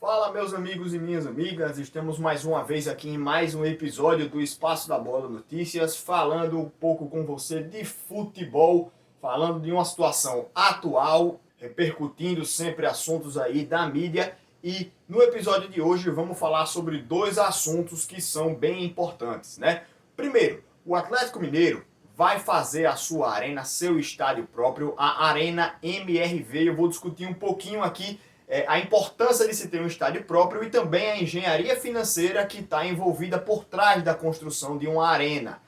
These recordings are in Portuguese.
Fala, meus amigos e minhas amigas, estamos mais uma vez aqui em mais um episódio do Espaço da Bola Notícias, falando um pouco com você de futebol, falando de uma situação atual, repercutindo sempre assuntos aí da mídia. E no episódio de hoje vamos falar sobre dois assuntos que são bem importantes, né? Primeiro, o Atlético Mineiro vai fazer a sua arena, seu estádio próprio, a Arena MRV. Eu vou discutir um pouquinho aqui a importância de se ter um estádio próprio e também a engenharia financeira que está envolvida por trás da construção de uma arena.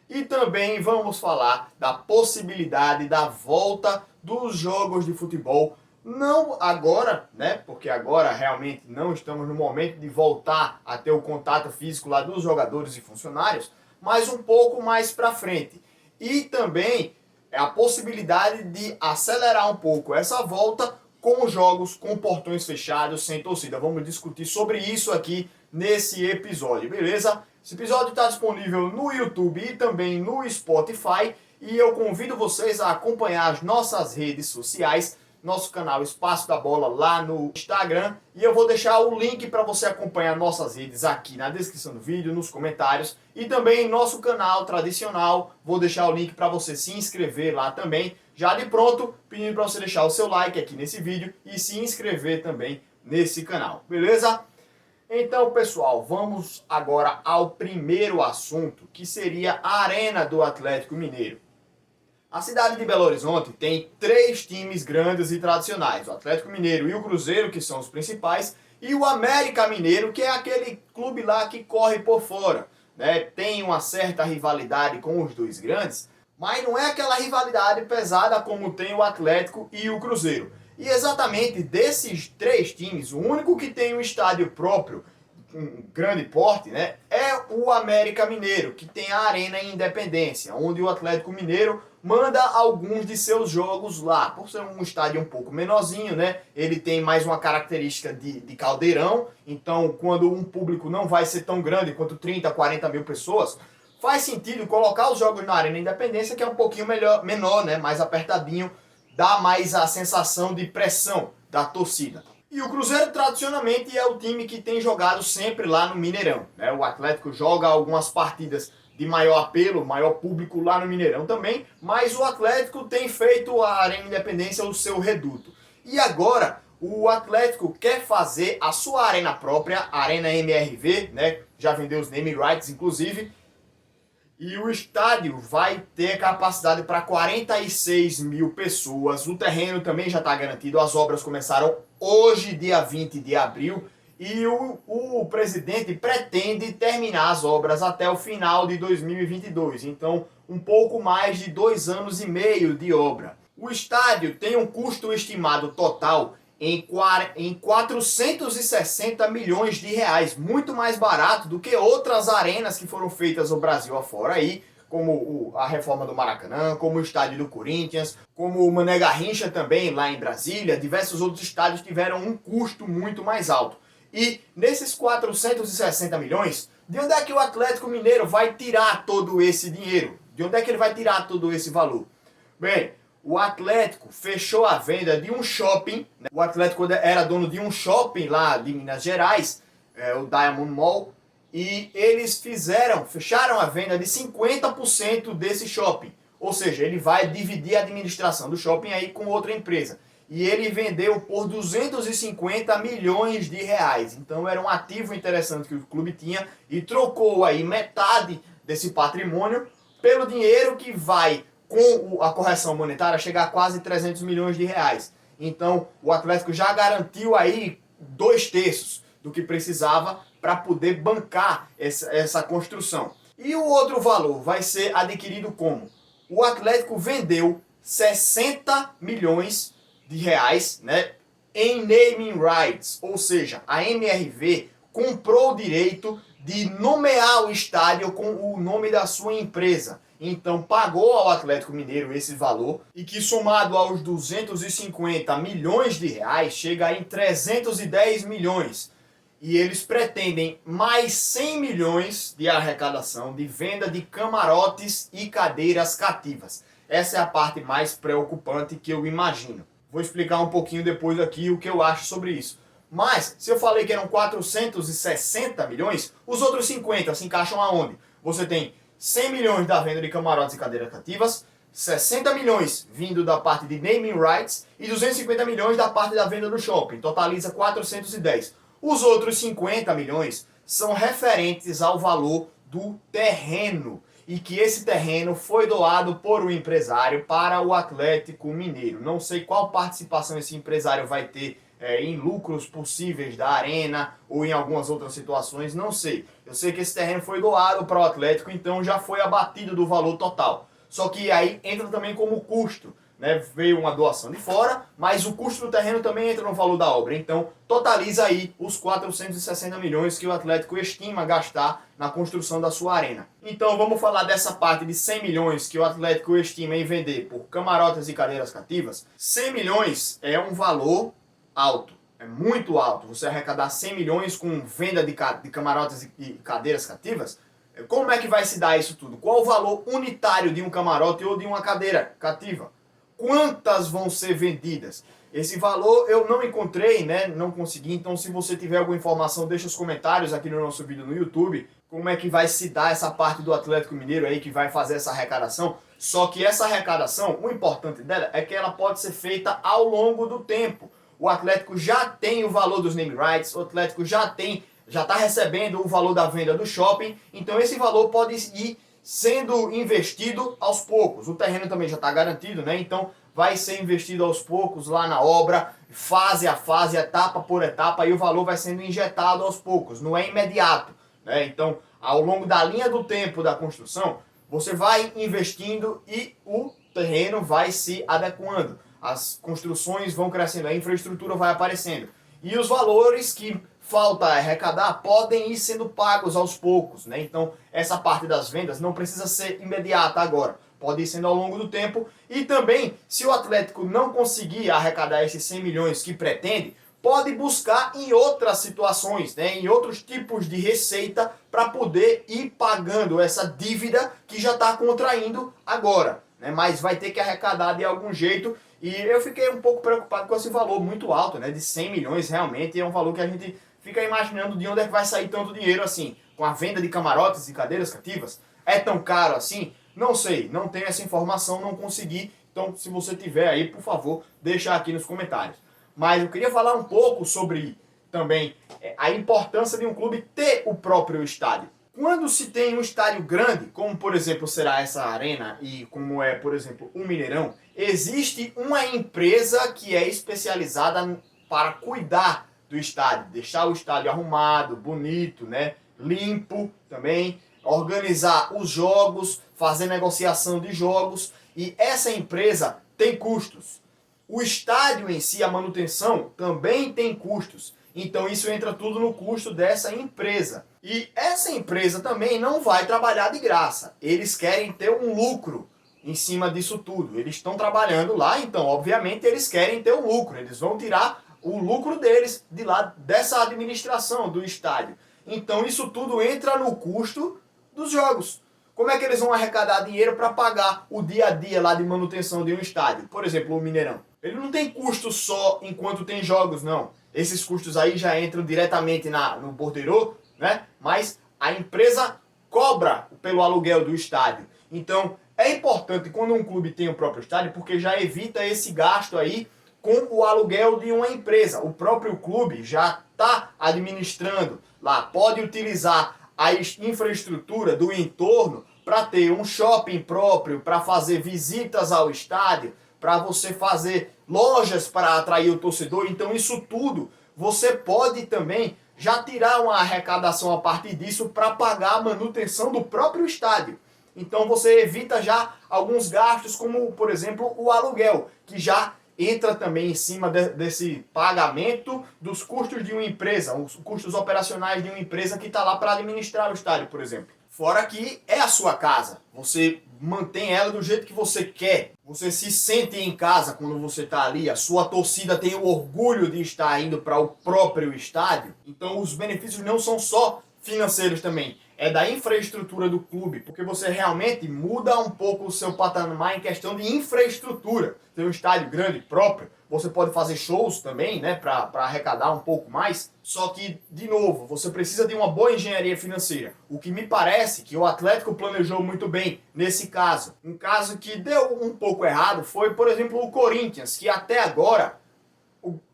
E também vamos falar da possibilidade da volta dos jogos de futebol, não agora, né? Porque agora realmente não estamos no momento de voltar a ter o contato físico lá dos jogadores e funcionários, mas um pouco mais para frente. E também a possibilidade de acelerar um pouco essa volta com jogos com portões fechados, sem torcida. Vamos discutir sobre isso aqui nesse episódio, beleza? Esse episódio está disponível no YouTube e também no Spotify. E eu convido vocês a acompanhar as nossas redes sociais, nosso canal Espaço da Bola lá no Instagram. E eu vou deixar o link para você acompanhar nossas redes aqui na descrição do vídeo, nos comentários. E também nosso canal tradicional, vou deixar o link para você se inscrever lá também. Já de pronto, pedindo para você deixar o seu like aqui nesse vídeo e se inscrever também nesse canal, beleza? Então, pessoal, vamos agora ao primeiro assunto, que seria a Arena do Atlético Mineiro. A cidade de Belo Horizonte tem três times grandes e tradicionais, o Atlético Mineiro e o Cruzeiro, que são os principais, e o América Mineiro, que é aquele clube lá que corre por fora, né? Tem uma certa rivalidade com os dois grandes, mas não é aquela rivalidade pesada como tem o Atlético e o Cruzeiro. E exatamente desses três times, o único que tem um estádio próprio, um grande porte, né, é o América Mineiro, que tem a Arena Independência, onde o Atlético Mineiro manda alguns de seus jogos lá. Por ser um estádio um pouco menorzinho, né, ele tem mais uma característica de caldeirão, então quando um público não vai ser tão grande quanto 30, 40 mil pessoas, faz sentido colocar os jogos na Arena Independência, que é um pouquinho menor, né, mais apertadinho, dá mais a sensação de pressão da torcida. E o Cruzeiro tradicionalmente é o time que tem jogado sempre lá no Mineirão, né? O Atlético joga algumas partidas de maior apelo, maior público lá no Mineirão também, mas o Atlético tem feito a Arena Independência o seu reduto. E agora o Atlético quer fazer a sua arena própria, a Arena MRV, né? Já vendeu os naming rights inclusive. E o estádio vai ter capacidade para 46 mil pessoas. O terreno também já está garantido. As obras começaram hoje, dia 20 de abril. E o presidente pretende terminar as obras até o final de 2022. Então, um pouco mais de 2 anos e meio de obra. O estádio tem um custo estimado total em 460 milhões de reais, muito mais barato do que outras arenas que foram feitas no Brasil afora aí, como a reforma do Maracanã, como o estádio do Corinthians, como o Mané Garrincha também lá em Brasília. Diversos outros estádios tiveram um custo muito mais alto. E nesses 460 milhões, de onde é que o Atlético Mineiro vai tirar todo esse dinheiro? De onde é que ele vai tirar todo esse valor? Bem, o Atlético fechou a venda de um shopping, né? O Atlético era dono de um shopping lá de Minas Gerais, o Diamond Mall, e eles fecharam a venda de 50% desse shopping. Ou seja, ele vai dividir a administração do shopping aí com outra empresa. E ele vendeu por 250 milhões de reais. Então era um ativo interessante que o clube tinha e trocou aí metade desse patrimônio pelo dinheiro que vai, com a correção monetária, chegar a quase 300 milhões de reais. Então, o Atlético já garantiu aí 2/3 do que precisava para poder bancar essa construção. E o outro valor vai ser adquirido como? O Atlético vendeu 60 milhões de reais, né, em naming rights, ou seja, a MRV comprou o direito de nomear o estádio com o nome da sua empresa. Então pagou ao Atlético Mineiro esse valor, e que somado aos 250 milhões de reais chega em 310 milhões. E eles pretendem mais 100 milhões de arrecadação de venda de camarotes e cadeiras cativas. Essa é a parte mais preocupante que eu imagino. Vou explicar um pouquinho depois aqui o que eu acho sobre isso. Mas, se eu falei que eram 460 milhões, os outros 50 se encaixam aonde? Você tem 100 milhões da venda de camarotes e cadeiras cativas, 60 milhões vindo da parte de naming rights e 250 milhões da parte da venda do shopping. Totaliza 410. Os outros 50 milhões são referentes ao valor do terreno e que esse terreno foi doado por um empresário para o Atlético Mineiro. Não sei qual participação esse empresário vai ter em lucros possíveis da arena ou em algumas outras situações, não sei. Eu sei que esse terreno foi doado para o Atlético, então já foi abatido do valor total. Só que aí entra também como custo, né? Veio uma doação de fora, mas o custo do terreno também entra no valor da obra. Então totaliza aí os 460 milhões que o Atlético estima gastar na construção da sua arena. Então vamos falar dessa parte de 100 milhões que o Atlético estima em vender por camarotes e cadeiras cativas. 100 milhões é um valor alto, é muito alto. Você arrecadar 100 milhões com venda de camarotes e cadeiras cativas, como é que vai se dar isso tudo? Qual o valor unitário de um camarote ou de uma cadeira cativa? Quantas vão ser vendidas? Esse valor eu não encontrei, né? Não consegui. Então, se você tiver alguma informação, deixa os comentários aqui no nosso vídeo no YouTube. Como é que vai se dar essa parte do Atlético Mineiro aí que vai fazer essa arrecadação? Só que essa arrecadação, o importante dela é que ela pode ser feita ao longo do tempo. O Atlético já tem o valor dos name rights, o Atlético já está recebendo o valor da venda do shopping, então esse valor pode ir sendo investido aos poucos. O terreno também já está garantido, né? Então vai ser investido aos poucos lá na obra, fase a fase, etapa por etapa, e o valor vai sendo injetado aos poucos, não é imediato, né? Então, ao longo da linha do tempo da construção, você vai investindo e o terreno vai se adequando. As construções vão crescendo, a infraestrutura vai aparecendo. E os valores que falta arrecadar podem ir sendo pagos aos poucos, né? Então, essa parte das vendas não precisa ser imediata agora. Pode ir sendo ao longo do tempo. E também, se o Atlético não conseguir arrecadar esses 100 milhões que pretende, pode buscar em outras situações, né? Em outros tipos de receita para poder ir pagando essa dívida que já está contraindo agora, né? Mas vai ter que arrecadar de algum jeito. E eu fiquei um pouco preocupado com esse valor muito alto, né? De 100 milhões, realmente é um valor que a gente fica imaginando de onde é que vai sair tanto dinheiro assim. Com a venda de camarotes e cadeiras cativas, é tão caro assim? Não sei, não tenho essa informação, não consegui. Então, se você tiver aí, por favor, deixa aqui nos comentários. Mas eu queria falar um pouco sobre também a importância de um clube ter o próprio estádio. Quando se tem um estádio grande, como por exemplo será essa arena e como é, por exemplo, o Mineirão, existe uma empresa que é especializada para cuidar do estádio, deixar o estádio arrumado, bonito, né? Limpo também, organizar os jogos, fazer negociação de jogos, e essa empresa tem custos. O estádio em si, a manutenção, também tem custos. Então isso entra tudo no custo dessa empresa. E essa empresa também não vai trabalhar de graça. Eles querem ter um lucro em cima disso tudo. Eles estão trabalhando lá, então obviamente eles querem ter um lucro. Eles vão tirar o lucro deles de lá dessa administração do estádio. Então isso tudo entra no custo dos jogos. Como é que eles vão arrecadar dinheiro para pagar o dia a dia lá de manutenção de um estádio? Por exemplo, o Mineirão. Ele não tem custo só enquanto tem jogos, não. Esses custos aí já entram diretamente no borderô, né? Mas a empresa cobra pelo aluguel do estádio. Então é importante quando um clube tem o próprio estádio, porque já evita esse gasto aí com o aluguel de uma empresa. O próprio clube já está administrando lá, pode utilizar a infraestrutura do entorno para ter um shopping próprio, para fazer visitas ao estádio, para você fazer lojas para atrair o torcedor. Então isso tudo você pode também já tirar uma arrecadação a partir disso para pagar a manutenção do próprio estádio. Então você evita já alguns gastos, como por exemplo o aluguel, que já entra também em cima desse pagamento dos custos de uma empresa, os custos operacionais de uma empresa que está lá para administrar o estádio, por exemplo. Fora que é a sua casa, você mantém ela do jeito que você quer, você se sente em casa quando você está ali, a sua torcida tem o orgulho de estar indo para o próprio estádio. Então os benefícios não são só financeiros também, é da infraestrutura do clube, porque você realmente muda um pouco o seu patamar em questão de infraestrutura. Ter um estádio grande próprio, você pode fazer shows também, né, para arrecadar um pouco mais. Só que, de novo, você precisa de uma boa engenharia financeira. O que me parece que o Atlético planejou muito bem nesse caso. Um caso que deu um pouco errado foi, por exemplo, o Corinthians, que até agora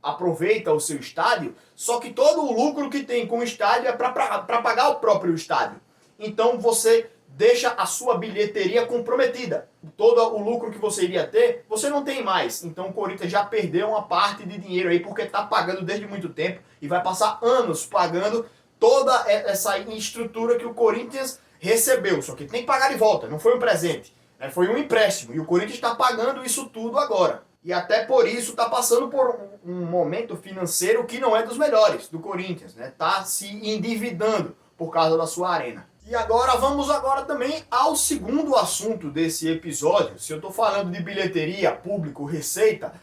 aproveita o seu estádio, só que todo o lucro que tem com o estádio é para pagar o próprio estádio. Então você deixa a sua bilheteria comprometida. Todo o lucro que você iria ter, você não tem mais. Então o Corinthians já perdeu uma parte de dinheiro aí, porque está pagando desde muito tempo e vai passar anos pagando toda essa estrutura que o Corinthians recebeu. Só que tem que pagar de volta, não foi um presente, né? Foi um empréstimo. E o Corinthians está pagando isso tudo agora. E até por isso está passando por um momento financeiro que não é dos melhores do Corinthians, né? Tá se endividando por causa da sua arena. E agora vamos também ao segundo assunto desse episódio. Se eu estou falando de bilheteria, público, receita,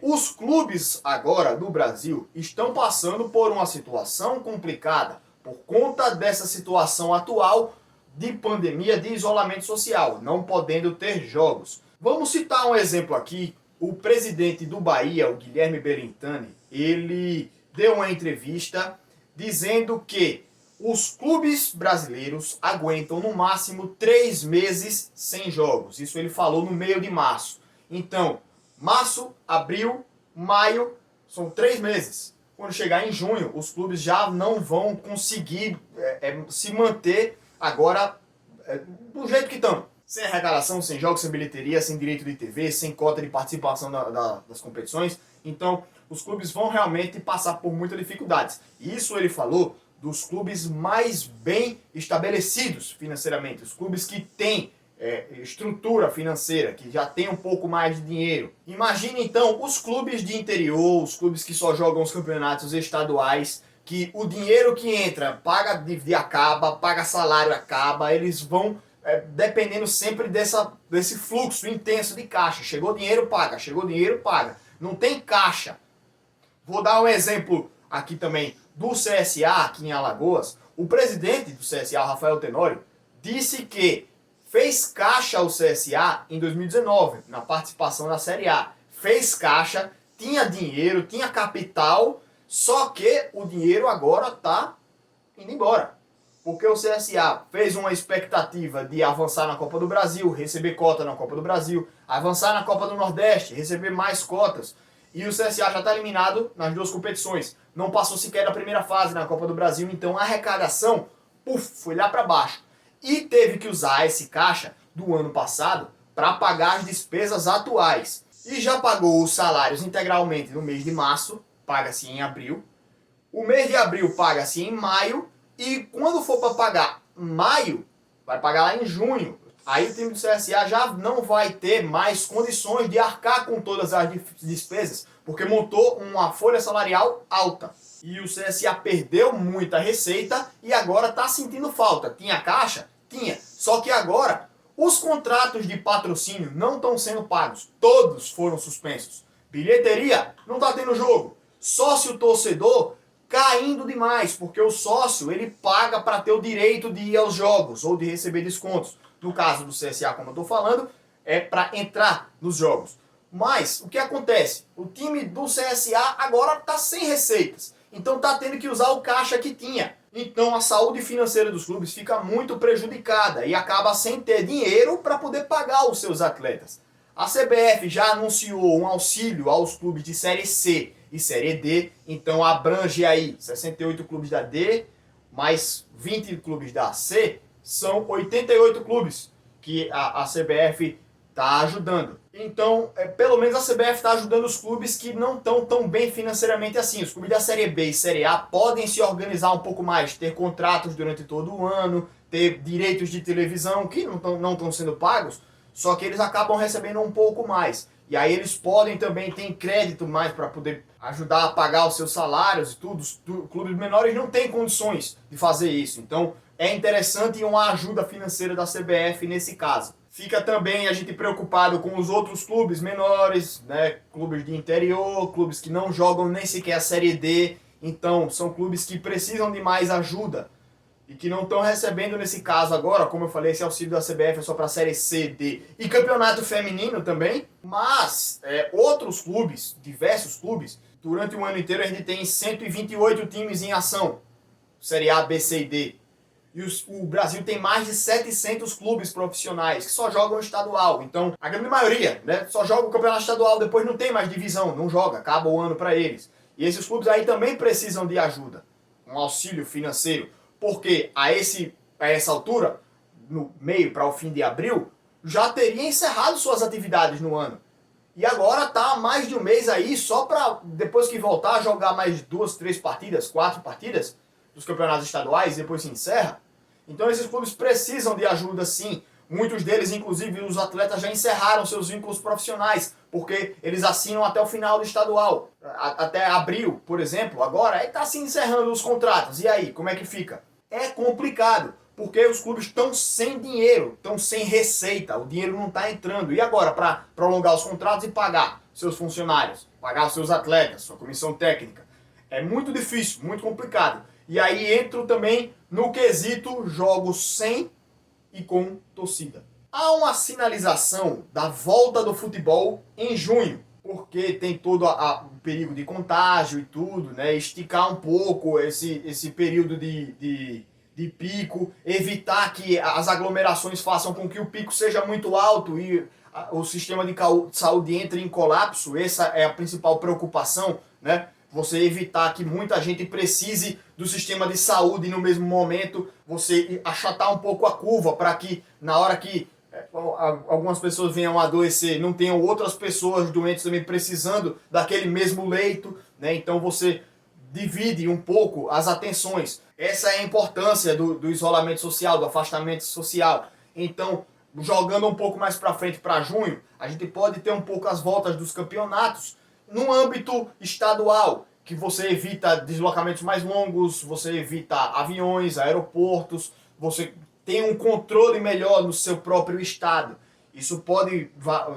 os clubes agora do Brasil estão passando por uma situação complicada por conta dessa situação atual de pandemia, de isolamento social, não podendo ter jogos. Vamos citar um exemplo aqui. O presidente do Bahia, o Guilherme Belintani, ele deu uma entrevista dizendo que os clubes brasileiros aguentam no máximo 3 meses sem jogos. Isso ele falou no meio de março. Então, março, abril, maio, são 3 meses. Quando chegar em junho, os clubes já não vão conseguir se manter agora do jeito que estão. Sem arrecadação, sem jogos, sem bilheteria, sem direito de TV, sem cota de participação das competições. Então, os clubes vão realmente passar por muitas dificuldades. E isso ele falou dos clubes mais bem estabelecidos financeiramente, os clubes que têm estrutura financeira, que já tem um pouco mais de dinheiro. Imagine então os clubes de interior, os clubes que só jogam os campeonatos estaduais, que o dinheiro que entra, paga dívida acaba, paga salário acaba, eles vão dependendo sempre desse fluxo intenso de caixa. Chegou dinheiro, paga. Chegou dinheiro, paga. Não tem caixa. Vou dar um exemplo aqui também do CSA, aqui em Alagoas. O presidente do CSA, Rafael Tenório, disse que fez caixa ao CSA em 2019, na participação da Série A. Fez caixa, tinha dinheiro, tinha capital, só que o dinheiro agora está indo embora. Porque o CSA fez uma expectativa de avançar na Copa do Brasil, receber cota na Copa do Brasil, avançar na Copa do Nordeste, receber mais cotas. E o CSA já está eliminado nas 2 competições. Não passou sequer da primeira fase na Copa do Brasil, então a arrecadação foi lá para baixo. E teve que usar esse caixa do ano passado para pagar as despesas atuais. E já pagou os salários integralmente no mês de março, paga-se em abril. O mês de abril paga-se em maio. E quando for para pagar maio, vai pagar lá em junho. Aí o time do CSA já não vai ter mais condições de arcar com todas as despesas, porque montou uma folha salarial alta. E o CSA perdeu muita receita e agora está sentindo falta. Tinha caixa? Tinha. Só que agora os contratos de patrocínio não estão sendo pagos. Todos foram suspensos. Bilheteria? Não está tendo jogo. Sócio torcedor? Caindo demais, porque o sócio ele paga para ter o direito de ir aos jogos ou de receber descontos. No caso do CSA, como eu estou falando, é para entrar nos jogos. Mas o que acontece? O time do CSA agora está sem receitas, então está tendo que usar o caixa que tinha. Então a saúde financeira dos clubes fica muito prejudicada e acaba sem ter dinheiro para poder pagar os seus atletas. A CBF já anunciou um auxílio aos clubes de Série C e Série D, então abrange aí 68 clubes da D, mais 20 clubes da C, são 88 clubes que a CBF está ajudando. Então, pelo menos a CBF está ajudando os clubes que não estão tão bem financeiramente assim. Os clubes da Série B e Série A podem se organizar um pouco mais, ter contratos durante todo o ano, ter direitos de televisão que não estão sendo pagos, só que eles acabam recebendo um pouco mais. E aí eles podem também ter crédito mais para poder ajudar a pagar os seus salários e tudo. Os clubes menores não têm condições de fazer isso. Então é interessante uma ajuda financeira da CBF nesse caso. Fica também a gente preocupado com os outros clubes menores, né? Clubes de interior, clubes que não jogam nem sequer a Série D. Então são clubes que precisam de mais ajuda e que não estão recebendo nesse caso agora, como eu falei, esse auxílio da CBF é só para a Série C, D e campeonato feminino também, mas outros clubes, diversos clubes, durante o ano inteiro a gente tem 128 times em ação, Série A, B, C e D. E o Brasil tem mais de 700 clubes profissionais que só jogam estadual. Então, a grande maioria, né, só joga o campeonato estadual, depois não tem mais divisão, não joga, acaba o ano para eles. E esses clubes aí também precisam de ajuda, um auxílio financeiro, porque a essa altura, no meio para o fim de abril, já teria encerrado suas atividades no ano. E agora tá há mais de um mês aí, só para depois que voltar, jogar mais 2, 3 partidas, 4 partidas dos campeonatos estaduais, depois se encerra. Então esses clubes precisam de ajuda sim. Muitos deles, inclusive os atletas, já encerraram seus vínculos profissionais, porque eles assinam até o final do estadual. Até abril, por exemplo, agora está se encerrando os contratos. E aí, como é que fica? É complicado, porque os clubes estão sem dinheiro, estão sem receita, o dinheiro não está entrando. E agora, para prolongar os contratos e pagar seus funcionários, pagar os seus atletas, sua comissão técnica? É muito difícil, muito complicado. E aí entro também no quesito jogos sem e com torcida. Há uma sinalização da volta do futebol em junho, porque tem todo o perigo de contágio e tudo, né? Esticar um pouco esse período de pico, evitar que as aglomerações façam com que o pico seja muito alto e o sistema de saúde entre em colapso. Essa é a principal preocupação, né? Você evitar que muita gente precise do sistema de saúde no mesmo momento, você achatar um pouco a curva para que na hora que algumas pessoas venham a adoecer, não tenham outras pessoas doentes também precisando daquele mesmo leito, né? Então você divide um pouco as atenções. Essa é a importância do isolamento social, do afastamento social. Então, jogando um pouco mais para frente, para junho, a gente pode ter um pouco as voltas dos campeonatos no âmbito estadual, que você evita deslocamentos mais longos, você evita aviões, aeroportos, você tem um controle melhor no seu próprio estado. Isso pode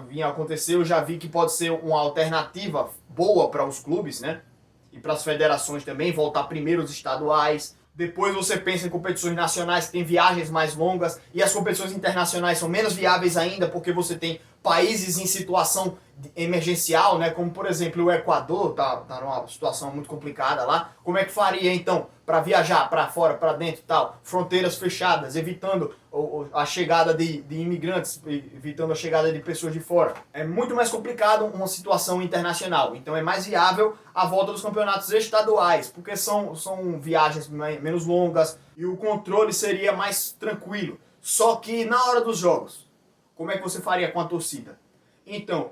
vir a acontecer, eu já vi que pode ser uma alternativa boa para os clubes, né? E para as federações também, voltar primeiro os estaduais. Depois você pensa em competições nacionais que tem viagens mais longas, e as competições internacionais são menos viáveis ainda, porque você tem países em situação emergencial, né? Como por exemplo o Equador, tá numa situação muito complicada lá. Como é que faria então para viajar para fora, para dentro e tal? Fronteiras fechadas, evitando a chegada de imigrantes, evitando a chegada de pessoas de fora. É muito mais complicado uma situação internacional. Então é mais viável a volta dos campeonatos estaduais, porque são viagens menos longas e o controle seria mais tranquilo. Só que na hora dos jogos, como é que você faria com a torcida? Então,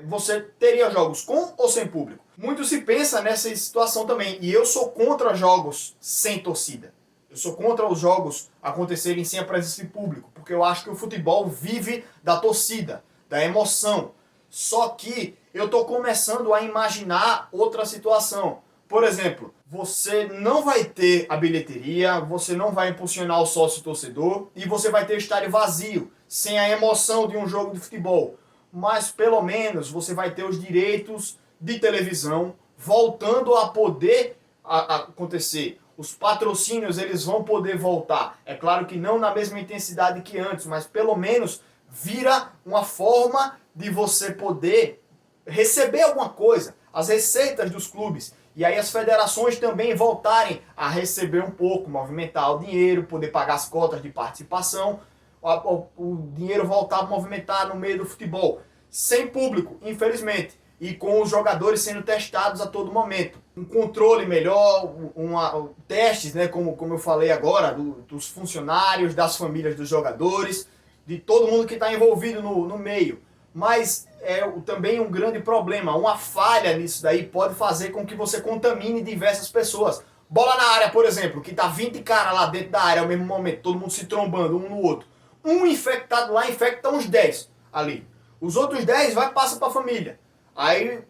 você teria jogos com ou sem público? Muito se pensa nessa situação também. E eu sou contra jogos sem torcida. Eu sou contra os jogos acontecerem sem a presença de público. Porque eu acho que o futebol vive da torcida, da emoção. Só que eu estou começando a imaginar outra situação. Por exemplo, você não vai ter a bilheteria, você não vai impulsionar o sócio-torcedor e você vai ter o estádio vazio, sem a emoção de um jogo de futebol. Mas pelo menos você vai ter os direitos de televisão voltando a poder acontecer. Os patrocínios eles vão poder voltar. É claro que não na mesma intensidade que antes, mas pelo menos vira uma forma de você poder receber alguma coisa. As receitas dos clubes. E aí as federações também voltarem a receber um pouco, movimentar o dinheiro, poder pagar as cotas de participação, o dinheiro voltar a movimentar no meio do futebol. Sem público, infelizmente, e com os jogadores sendo testados a todo momento. Um controle melhor, testes, né, como eu falei agora, dos funcionários, das famílias dos jogadores, de todo mundo que está envolvido no meio. Mas é também um grande problema, uma falha nisso daí pode fazer com que você contamine diversas pessoas. Bola na área, por exemplo, que tá 20 caras lá dentro da área ao mesmo momento, todo mundo se trombando um no outro. Um infectado lá infecta uns 10 ali. Os outros 10 passa para a família. Aí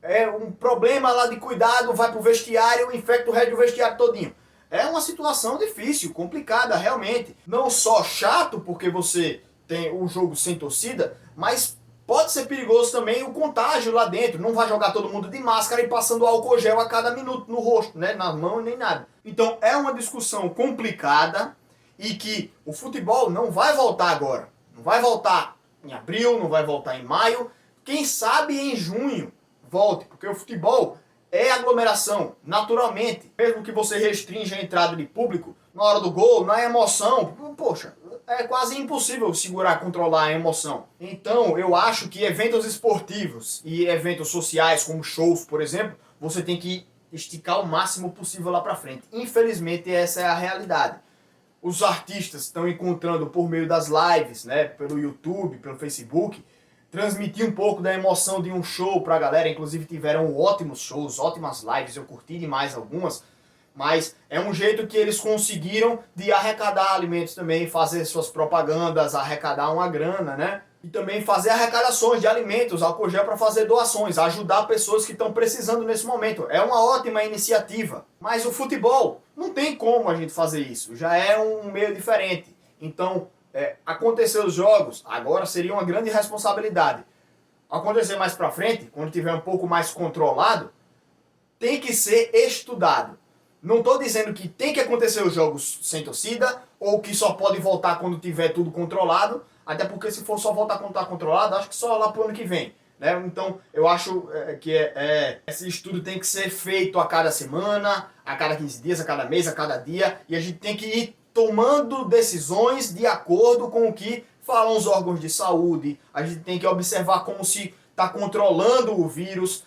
é um problema lá de cuidado, vai pro vestiário, infecta o resto do vestiário todinho. É uma situação difícil, complicada realmente. Não só chato porque você tem o jogo sem torcida, mas pode ser perigoso também o contágio lá dentro. Não vai jogar todo mundo de máscara e passando álcool gel a cada minuto no rosto, né? Na mão nem nada. Então é uma discussão complicada e que o futebol não vai voltar agora. Não vai voltar em abril, não vai voltar em maio. Quem sabe em junho volte, porque o futebol é aglomeração, naturalmente. Mesmo que você restrinja a entrada de público, na hora do gol, na emoção, poxa, é quase impossível segurar, controlar a emoção. Então, eu acho que eventos esportivos e eventos sociais, como shows, por exemplo, você tem que esticar o máximo possível lá pra frente. Infelizmente, essa é a realidade. Os artistas estão encontrando por meio das lives, né, pelo YouTube, pelo Facebook, transmitir um pouco da emoção de um show pra galera. Inclusive tiveram ótimos shows, ótimas lives, eu curti demais algumas. Mas é um jeito que eles conseguiram de arrecadar alimentos também, fazer suas propagandas, arrecadar uma grana, né? E também fazer arrecadações de alimentos, álcool gel para fazer doações, ajudar pessoas que estão precisando nesse momento. É uma ótima iniciativa. Mas o futebol, não tem como a gente fazer isso. Já é um meio diferente. Então, acontecer os jogos, agora seria uma grande responsabilidade. Acontecer mais para frente, quando tiver um pouco mais controlado, tem que ser estudado. Não estou dizendo que tem que acontecer os jogos sem torcida, ou que só pode voltar quando tiver tudo controlado, até porque se for só voltar quando está controlado, acho que só lá pro ano que vem. Né? Então eu acho que esse estudo tem que ser feito a cada semana, a cada 15 dias, a cada mês, a cada dia, e a gente tem que ir tomando decisões de acordo com o que falam os órgãos de saúde. A gente tem que observar como se está controlando o vírus.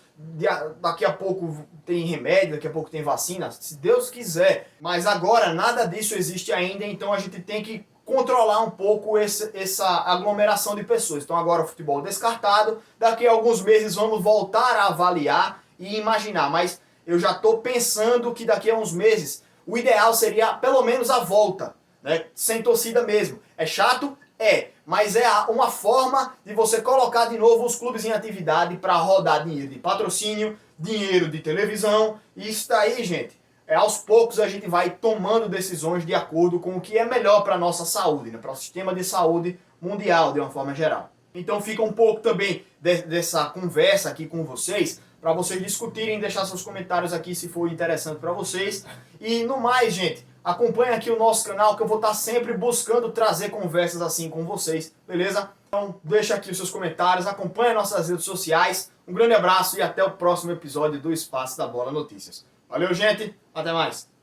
Daqui a pouco tem remédio, daqui a pouco tem vacina, se Deus quiser. Mas agora nada disso existe ainda, então a gente tem que controlar um pouco essa aglomeração de pessoas. Então agora o futebol descartado, daqui a alguns meses vamos voltar a avaliar e imaginar. Mas eu já estou pensando que daqui a uns meses o ideal seria pelo menos a volta, né? Sem torcida mesmo. É chato? É, mas é uma forma de você colocar de novo os clubes em atividade para rodar dinheiro de patrocínio, dinheiro de televisão. E isso daí, gente, aos poucos a gente vai tomando decisões de acordo com o que é melhor para a nossa saúde, né? Para o sistema de saúde mundial, de uma forma geral. Então fica um pouco também dessa conversa aqui com vocês, para vocês discutirem, deixar seus comentários aqui se for interessante para vocês. E no mais, gente, acompanhe aqui o nosso canal, que eu vou estar sempre buscando trazer conversas assim com vocês, beleza? Então deixa aqui os seus comentários, acompanhe nossas redes sociais. Um grande abraço e até o próximo episódio do Espaço da Bola Notícias. Valeu, gente, até mais!